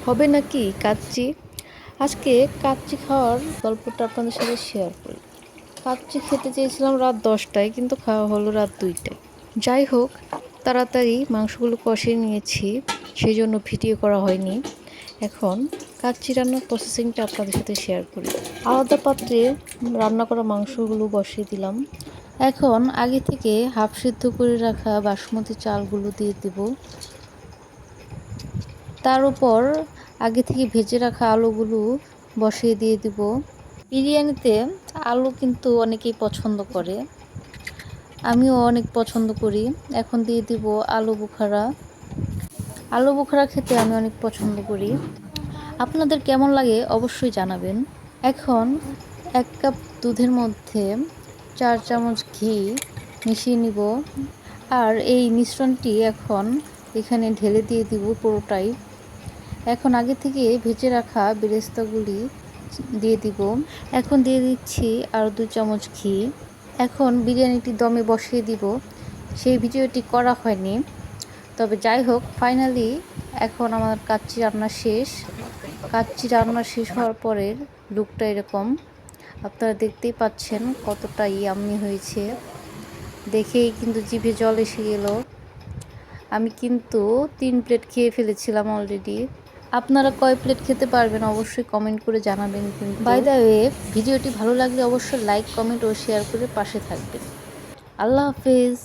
হবে নাকি কাচ্চি। আজকে কাচ্চি খাওয়ার গল্পটা আপনাদের সাথে শেয়ার করি। কাচ্চি খেতে চেয়েছিলাম রাত 10টায়, কিন্তু খাওয়া হলো রাত 2টায়। যাই হোক, তাড়াতাড়ি মাংসগুলো কষিয়ে নিয়েছি, সেই জন্য ভিডিও করা হয়নি। এখন কাচ্চি রান্নার প্রসেসিংটা আপনাদের সাথে শেয়ার করি। আলাদা পাত্রে রান্না করা মাংসগুলো বসিয়ে দিলাম। এখন আগে থেকে হাফ সিদ্ধ করে রাখা বাসমতি চালগুলো দিয়ে দেব। তার উপর আগে থেকে ভেজে রাখা আলুগুলো বসিয়ে দিয়ে দিব। বিরিয়ানিতে আলু কিন্তু অনেকেই পছন্দ করে, আমিও অনেক পছন্দ করি। এখন দিয়ে দিব আলু বোখারা। আলু বোখারা খেতে আমি অনেক পছন্দ করি। আপনাদের কেমন লাগে অবশ্যই জানাবেন। এখন 1 কাপ দুধের মধ্যে 4 চামচ ঘি মিশিয়ে নিব। আর এই মিশ্রণটি এখন এখানে ঢেলে দিয়ে দিব পুরোটাই। এখন আগে থেকে ভেজে রাখা বেরেস্তাগুলি দিয়ে দিব। এখন দিয়ে দিচ্ছি আর 2 চামচ ঘি। এখন বিরিয়ানিটি দমে বসিয়ে দিব। সেই ভিডিওটি করা হয়নি, তবে যাই হোক, ফাইনালি এখন আমার কাচ্চি রান্না শেষ। কাচ্চি রান্না শেষ হওয়ার পরের লুকটা এরকম। আপনারা দেখতেই পাচ্ছেন কতটা ইয়াম্মি হয়েছে। দেখেই কিন্তু জিভে জল এসে গেল। আমি কিন্তু 3 প্লেট খেয়ে ফেলেছিলাম অলরেডি। আপনারা কয় প্লেট খেতে পারবেন অবশ্যই কমেন্ট করে জানাবেন। কিন্তু বাই দ্য ওয়ে, ভিডিওটি ভালো লাগলে অবশ্যই লাইক, কমেন্ট ও শেয়ার করে পাশে থাকবেন। আল্লাহ হাফেজ।